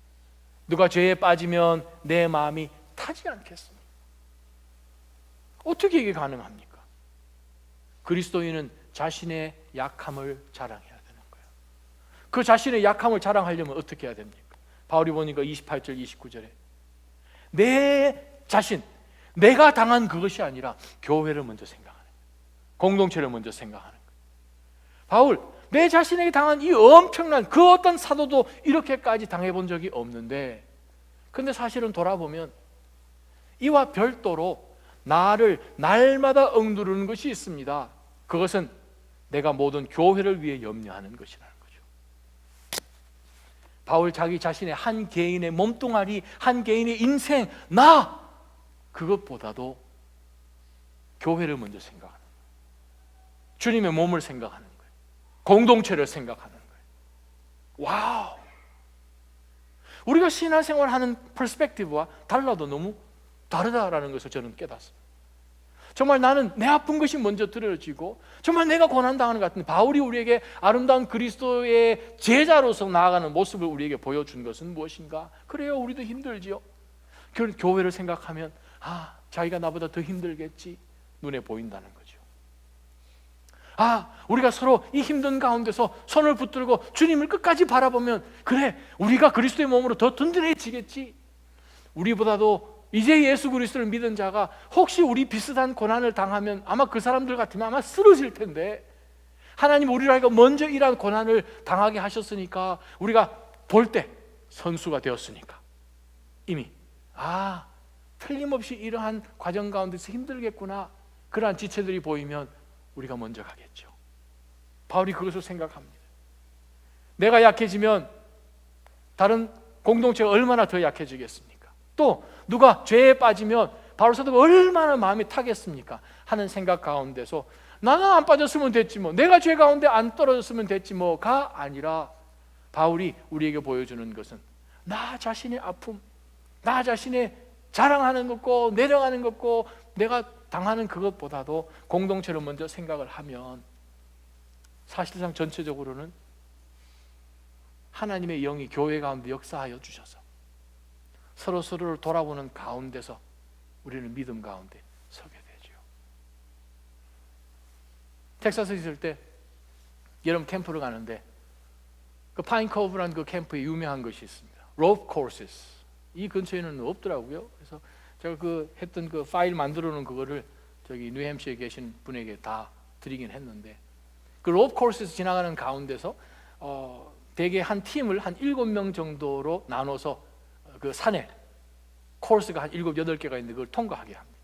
누가 죄에 빠지면 내 마음이 타지 않겠습니까? 어떻게 이게 가능합니까? 그리스도인은 자신의 약함을 자랑해야 되는 거예요. 그 자신의 약함을 자랑하려면 어떻게 해야 됩니까? 바울이 보니까 28절 29절에 내 자신, 내가 당한 그것이 아니라 교회를 먼저 생각하는 거예요. 공동체를 먼저 생각하는 거예요. 바울, 내 자신에게 당한 이 엄청난 그 어떤 사도도 이렇게까지 당해본 적이 없는데, 근데 사실은 돌아보면 이와 별도로 나를 날마다 억누르는 것이 있습니다. 그것은 내가 모든 교회를 위해 염려하는 것이라는 거죠. 바울 자기 자신의 한 개인의 몸뚱아리, 한 개인의 인생, 그것보다도 교회를 먼저 생각하는 거예요. 주님의 몸을 생각하는 거예요. 공동체를 생각하는 거예요. 와우! 우리가 신앙생활하는 퍼스펙티브와 달라도 너무 다르다라는 것을 저는 깨닫습니다. 정말 나는 내 아픈 것이 먼저 드러지고 정말 내가 고난당하는 것 같은데 바울이 우리에게 아름다운 그리스도의 제자로서 나아가는 모습을 우리에게 보여준 것은 무엇인가? 그래요, 우리도 힘들지요. 교회를 생각하면 자기가 나보다 더 힘들겠지 눈에 보인다는 거죠. 우리가 서로 이 힘든 가운데서 손을 붙들고 주님을 끝까지 바라보면 그래, 우리가 그리스도의 몸으로 더 든든해지겠지. 우리보다도 이제 예수 그리스도를 믿은 자가 혹시 우리 비슷한 고난을 당하면 아마 그 사람들 같으면 아마 쓰러질 텐데, 하나님 우리를 하여금 먼저 이러한 고난을 당하게 하셨으니까 우리가 볼 때 선수가 되었으니까 이미 틀림없이 이러한 과정 가운데서 힘들겠구나, 그러한 지체들이 보이면 우리가 먼저 가겠죠. 바울이 그것을 생각합니다. 내가 약해지면 다른 공동체가 얼마나 더 약해지겠습니까? 또 누가 죄에 빠지면 바울 사도가 얼마나 마음이 타겠습니까? 하는 생각 가운데서 나는 안 빠졌으면 됐지 뭐, 내가 죄 가운데 안 떨어졌으면 됐지 뭐가 아니라, 바울이 우리에게 보여주는 것은 나 자신의 아픔, 나 자신의 자랑하는 것고 내려가는 것고 내가 당하는 그것보다도 공동체를 먼저 생각을 하면 사실상 전체적으로는 하나님의 영이 교회 가운데 역사하여 주셔서 서로를 돌아보는 가운데서 우리는 믿음 가운데 서게 되죠. 텍사스에 있을 때 여름 캠프를 가는데 그 파인코브라는 그 캠프에 유명한 것이 있습니다. 로프 코스스. 이 근처에는 없더라고요. 그래서 제가 했던 그 파일 만들어 놓은 그거를 저기 뉴햄시에 계신 분에게 다 드리긴 했는데, 그 로프 코스에서 지나가는 가운데서 대개 한 팀을 한 7명 정도로 나눠서 그 산에 코스가 한 7, 8개가 있는데 그걸 통과하게 합니다.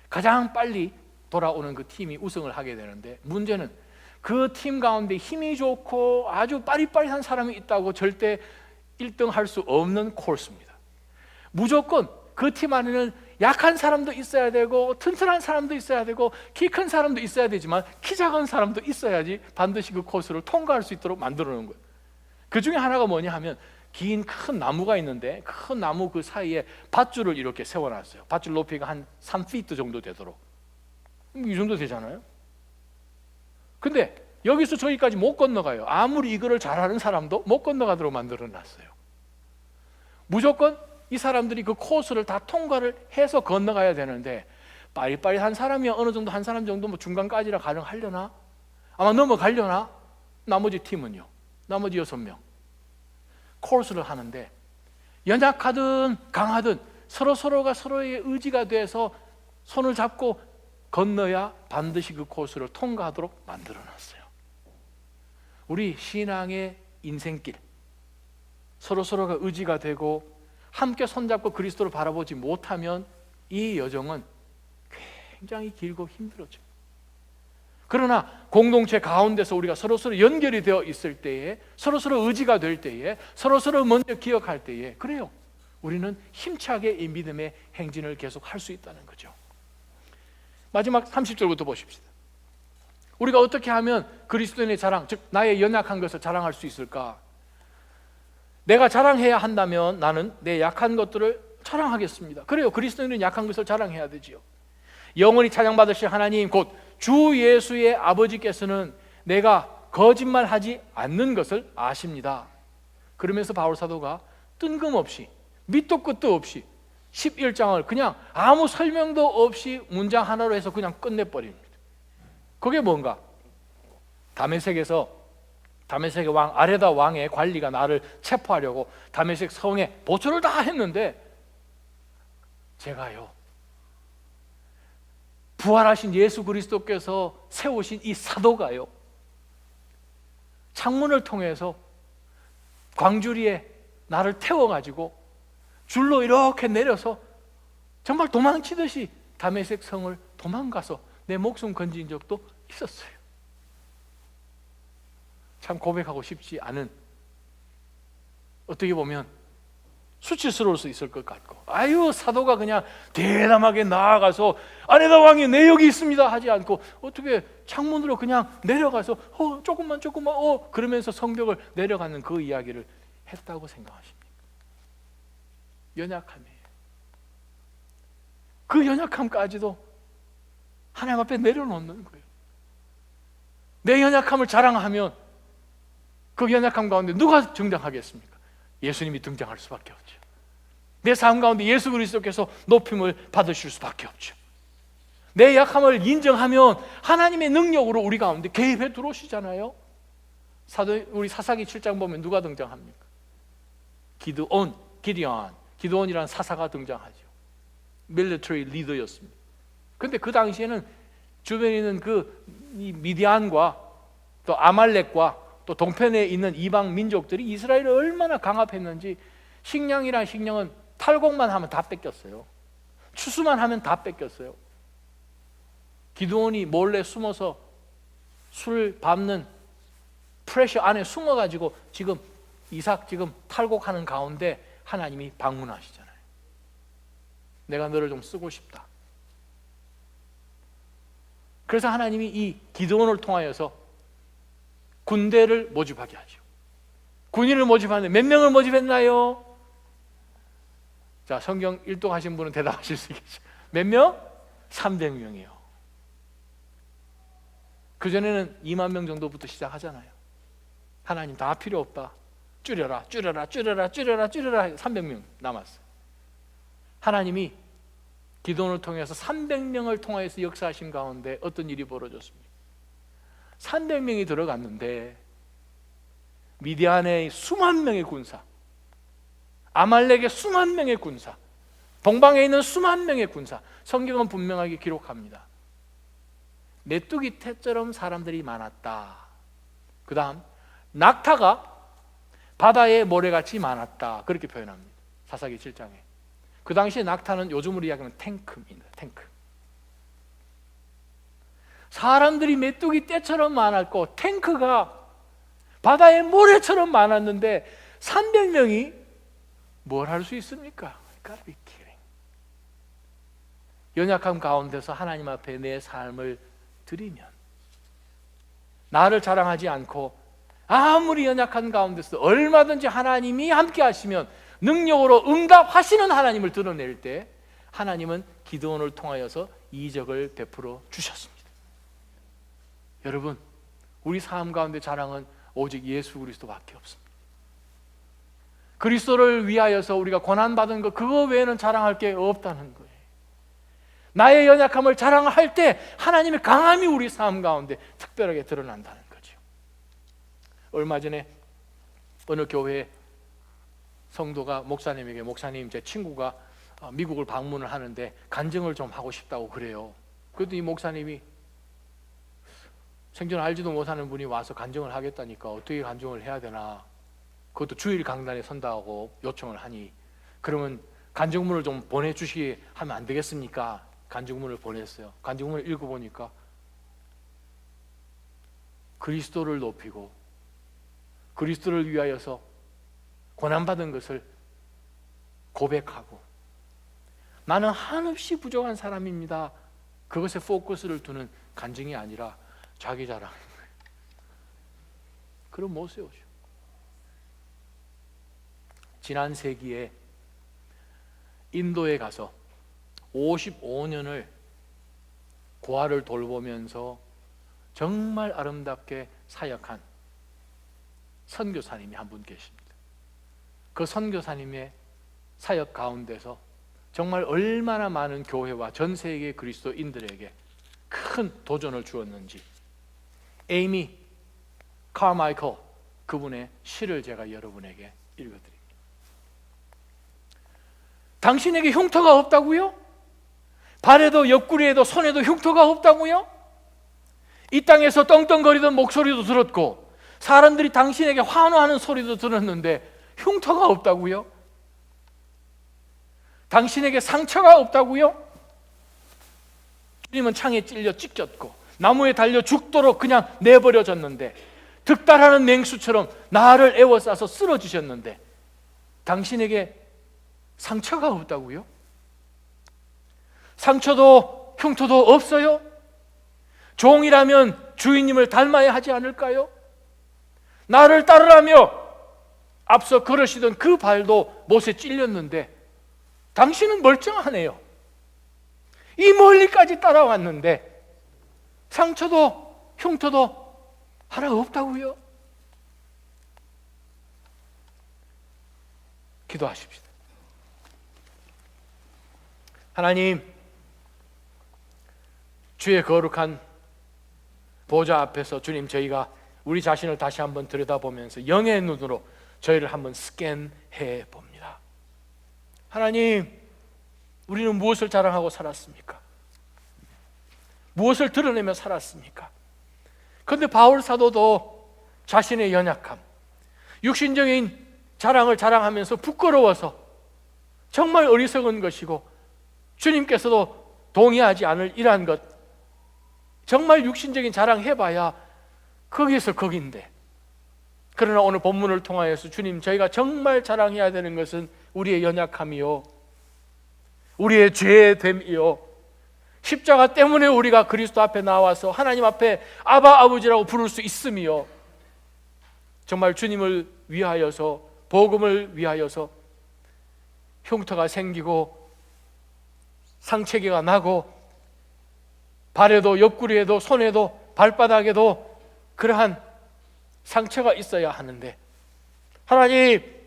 가장 빨리 돌아오는 그 팀이 우승을 하게 되는데, 문제는 그 팀 가운데 힘이 좋고 아주 빠릿빠릿한 사람이 있다고 절대 1등 할 수 없는 코스입니다. 무조건 그 팀 안에는 약한 사람도 있어야 되고 튼튼한 사람도 있어야 되고 키 큰 사람도 있어야 되지만 키 작은 사람도 있어야지 반드시 그 코스를 통과할 수 있도록 만들어 놓은 거예요. 그 중에 하나가 뭐냐 하면 긴 큰 나무가 있는데 큰 나무 그 사이에 밧줄을 이렇게 세워놨어요. 밧줄 높이가 한 3피트 정도 되도록. 이 정도 되잖아요. 근데 여기서 저기까지 못 건너가요. 아무리 이거를 잘하는 사람도 못 건너가도록 만들어놨어요. 무조건 이 사람들이 그 코스를 다 통과를 해서 건너가야 되는데, 빠릿빠릿한 사람이 어느 정도, 한 사람 정도 뭐 중간까지라 가능하려나? 아마 넘어가려나? 나머지 팀은요, 나머지 6명 코스를 하는데 연약하든 강하든 서로가 서로의 의지가 돼서 손을 잡고 건너야 반드시 그 코스를 통과하도록 만들어놨어요. 우리 신앙의 인생길, 서로가 의지가 되고 함께 손잡고 그리스도를 바라보지 못하면 이 여정은 굉장히 길고 힘들어져요. 그러나 공동체 가운데서 우리가 서로 연결이 되어 있을 때에, 서로 의지가 될 때에, 서로 먼저 기억할 때에, 그래요, 우리는 힘차게 이 믿음의 행진을 계속 할 수 있다는 거죠. 마지막 30절부터 보십시다. 우리가 어떻게 하면 그리스도인의 자랑, 즉 나의 연약한 것을 자랑할 수 있을까? 내가 자랑해야 한다면 나는 내 약한 것들을 자랑하겠습니다. 그래요, 그리스도인은 약한 것을 자랑해야 되지요. 영원히 찬양받으실 하나님 곧 주 예수의 아버지께서는 내가 거짓말하지 않는 것을 아십니다. 그러면서 바울 사도가 뜬금없이 밑도 끝도 없이 11장을 그냥 아무 설명도 없이 문장 하나로 해서 그냥 끝내버립니다. 그게 뭔가? 다메섹의 왕 아레다 왕의 관리가 나를 체포하려고 다메섹 성에 보초를 다 했는데, 제가요, 부활하신 예수 그리스도께서 세우신 이 사도가요, 창문을 통해서 광주리에 나를 태워가지고 줄로 이렇게 내려서 정말 도망치듯이 다메섹 성을 도망가서 내 목숨 건진 적도 있었어요. 참 고백하고 싶지 않은, 어떻게 보면 수치스러울 수 있을 것 같고, 아유 사도가 그냥 대담하게 나아가서 아내다 왕이 내 여기 있습니다 하지 않고 어떻게 창문으로 그냥 내려가서 조금만 그러면서 성벽을 내려가는 그 이야기를 했다고 생각하십니까? 연약함이에요. 그 연약함까지도 하나님 앞에 내려놓는 거예요. 내 연약함을 자랑하면 그 연약함 가운데 누가 등장하겠습니까? 예수님이 등장할 수밖에 없죠. 내 삶 가운데 예수 그리스도께서 높임을 받으실 수밖에 없죠. 내 약함을 인정하면 하나님의 능력으로 우리 가운데 개입해 들어오시잖아요. 우리 사사기 7장 보면 누가 등장합니까? 기드온이라는 사사가 등장하죠. 밀리터리 리더였습니다. 근데 그 당시에는 주변에 있는 이 미디안과 또 아말렉과 또 동편에 있는 이방 민족들이 이스라엘을 얼마나 강압했는지, 식량이란 식량은 탈곡만 하면 다 뺏겼어요. 추수만 하면 다 뺏겼어요. 기드온이 몰래 숨어서 술 밟는 프레셔 안에 숨어가지고 지금 탈곡하는 가운데 하나님이 방문하시잖아요. 내가 너를 좀 쓰고 싶다. 그래서 하나님이 이 기드온을 통하여서 군대를 모집하게 하죠. 군인을 모집하는데 몇 명을 모집했나요? 자, 성경 일독하신 분은 대답하실 수 있겠죠. 몇 명? 300명이요. 그전에는 2만 명 정도부터 시작하잖아요. 하나님 다 필요 없다. 줄여라 300명 남았어요. 하나님이 기도원을 통해서 300명을 통해서 역사하신 가운데 어떤 일이 벌어졌습니까? 300명이 들어갔는데 미디안의 수만 명의 군사, 아말렉의 수만 명의 군사, 동방에 있는 수만 명의 군사, 성경은 분명하게 기록합니다. 메뚜기 떼처럼 사람들이 많았다. 그 다음 낙타가 바다에 모래같이 많았다. 그렇게 표현합니다. 사사기 7장에. 그 당시에 낙타는 요즘으로 이야기하면 탱크입니다. 탱크. 사람들이 메뚜기 떼처럼 많았고 탱크가 바다에 모래처럼 많았는데 300명이 뭘 할 수 있습니까? Gotta be kidding. 연약함 가운데서 하나님 앞에 내 삶을 드리면, 나를 자랑하지 않고 아무리 연약한 가운데서 얼마든지 하나님이 함께 하시면 능력으로 응답하시는 하나님을 드러낼 때 하나님은 기드온을 통하여서 이적을 베풀어 주셨습니다. 여러분, 우리 삶 가운데 자랑은 오직 예수 그리스도밖에 없습니다. 그리스도를 위하여서 우리가 고난받은 것, 그거 외에는 자랑할 게 없다는 거예요. 나의 연약함을 자랑할 때 하나님의 강함이 우리 삶 가운데 특별하게 드러난다는 거죠. 얼마 전에 어느 교회 성도가 목사님에게, 목사님 제 친구가 미국을 방문을 하는데 간증을 좀 하고 싶다고 그래요. 그래도 이 목사님이 생전 알지도 못하는 분이 와서 간증을 하겠다니까 어떻게 간증을 해야 되나, 그것도 주일 강단에 선다고 요청을 하니, 그러면 간증문을 좀 보내주시게 하면 안 되겠습니까? 간증문을 보냈어요. 간증문을 읽어보니까 그리스도를 높이고 그리스도를 위하여서 고난받은 것을 고백하고, 나는 한없이 부족한 사람입니다, 그것에 포커스를 두는 간증이 아니라 자기 자랑인 거예요. 그럼 못 세우죠. 지난 세기에 인도에 가서 55년을 고아를 돌보면서 정말 아름답게 사역한 선교사님이 한 분 계십니다. 그 선교사님의 사역 가운데서 정말 얼마나 많은 교회와 전 세계 그리스도인들에게 큰 도전을 주었는지, 에이미 카마이클, 그분의 시를 제가 여러분에게 읽어드립니다. 당신에게 흉터가 없다고요? 발에도 옆구리에도 손에도 흉터가 없다고요? 이 땅에서 떵떵거리던 목소리도 들었고 사람들이 당신에게 환호하는 소리도 들었는데 흉터가 없다고요? 당신에게 상처가 없다고요? 주님은 창에 찔려 찢겼고 나무에 달려 죽도록 그냥 내버려졌는데, 득달하는 맹수처럼 나를 에워싸서 쓰러지셨는데 당신에게 상처가 없다고요? 상처도 흉터도 없어요? 종이라면 주인님을 닮아야 하지 않을까요? 나를 따르라며 앞서 걸으시던 그 발도 못에 찔렸는데 당신은 멀쩡하네요. 이 멀리까지 따라왔는데 상처도 흉터도 하나 없다고요? 기도하십시다. 하나님, 주의 거룩한 보좌 앞에서 주님, 저희가 우리 자신을 다시 한번 들여다보면서 영의 눈으로 저희를 한번 스캔해 봅니다. 하나님, 우리는 무엇을 자랑하고 살았습니까? 무엇을 드러내며 살았습니까? 그런데 바울 사도도 자신의 연약함, 육신적인 자랑을 자랑하면서 부끄러워서 정말 어리석은 것이고 주님께서도 동의하지 않을 이러한 것, 정말 육신적인 자랑 해봐야 거기에서 거긴데, 그러나 오늘 본문을 통하여서 주님, 저희가 정말 자랑해야 되는 것은 우리의 연약함이요, 우리의 죄됨이요, 십자가 때문에 우리가 그리스도 앞에 나와서 하나님 앞에 아바 아버지라고 부를 수 있음이요, 정말 주님을 위하여서, 복음을 위하여서 흉터가 생기고 상처가 나고 발에도 옆구리에도 손에도 발바닥에도 그러한 상처가 있어야 하는데, 하나님,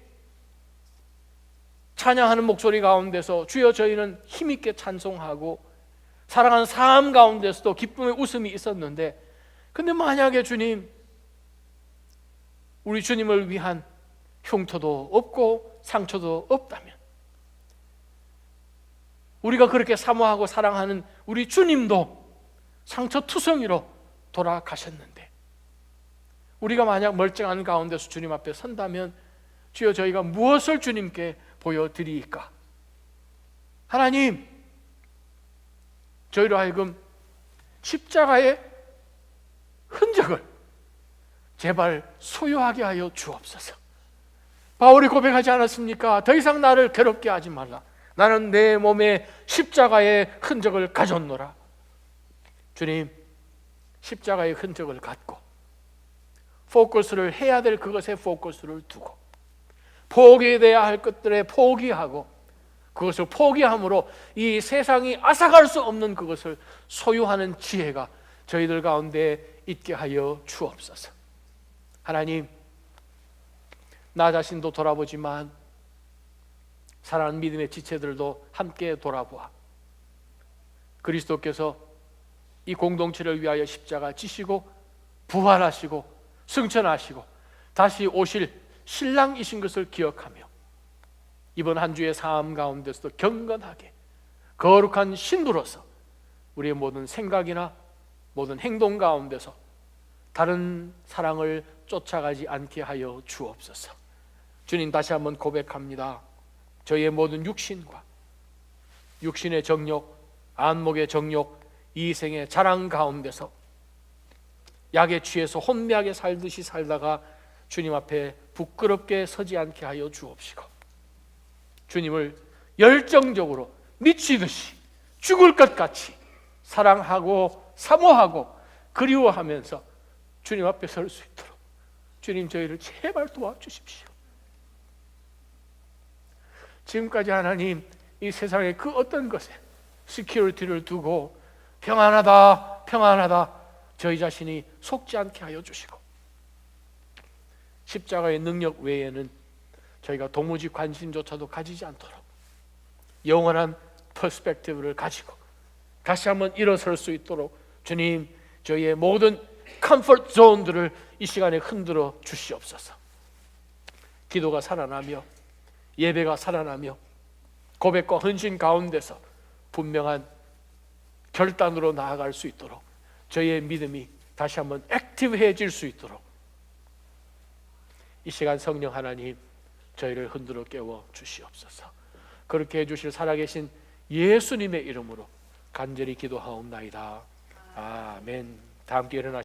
찬양하는 목소리 가운데서 주여 저희는 힘있게 찬송하고 사랑하는 삶 가운데서도 기쁨의 웃음이 있었는데, 근데 만약에 주님, 우리 주님을 위한 흉터도 없고 상처도 없다면, 우리가 그렇게 사모하고 사랑하는 우리 주님도 상처투성이로 돌아가셨는데, 우리가 만약 멀쩡한 가운데서 주님 앞에 선다면 주여 저희가 무엇을 주님께 보여드리까? 하나님, 저희로 하여금 십자가의 흔적을 제발 소유하게 하여 주옵소서. 바울이 고백하지 않았습니까? 더 이상 나를 괴롭게 하지 말라. 나는 내 몸에 십자가의 흔적을 가졌노라. 주님, 십자가의 흔적을 갖고 포커스를 해야 될 그것에 포커스를 두고 포기돼야 할 것들에 포기하고 그것을 포기함으로 이 세상이 앗아갈 수 없는 그것을 소유하는 지혜가 저희들 가운데 있게 하여 주옵소서. 하나님, 나 자신도 돌아보지만 사랑하는 믿음의 지체들도 함께 돌아보아 그리스도께서 이 공동체를 위하여 십자가 지시고 부활하시고 승천하시고 다시 오실 신랑이신 것을 기억하며 이번 한 주의 삶 가운데서도 경건하게 거룩한 신부로서 우리의 모든 생각이나 모든 행동 가운데서 다른 사랑을 쫓아가지 않게 하여 주옵소서. 주님, 다시 한번 고백합니다. 저희의 모든 육신과 육신의 정욕, 안목의 정욕, 이생의 자랑 가운데서 약에 취해서 혼미하게 살듯이 살다가 주님 앞에 부끄럽게 서지 않게 하여 주옵시고, 주님을 열정적으로 미치듯이 죽을 것 같이 사랑하고 사모하고 그리워하면서 주님 앞에 설 수 있도록 주님, 저희를 제발 도와주십시오. 지금까지 하나님, 이 세상의 그 어떤 것에 시큐리티를 두고 평안하다 평안하다 저희 자신이 속지 않게 하여 주시고, 십자가의 능력 외에는 저희가 도무지 관심조차도 가지지 않도록 영원한 퍼스펙티브를 가지고 다시 한번 일어설 수 있도록 주님, 저희의 모든 컴포트 존들을 이 시간에 흔들어 주시옵소서. 기도가 살아나며 예배가 살아나며 고백과 헌신 가운데서 분명한 결단으로 나아갈 수 있도록 저희의 믿음이 다시 한번 액티브해질 수 있도록 이 시간 성령 하나님, 저희를 흔들어 깨워 주시옵소서. 그렇게 해주실 살아계신 예수님의 이름으로 간절히 기도하옵나이다. 아멘. 다 함께 일어나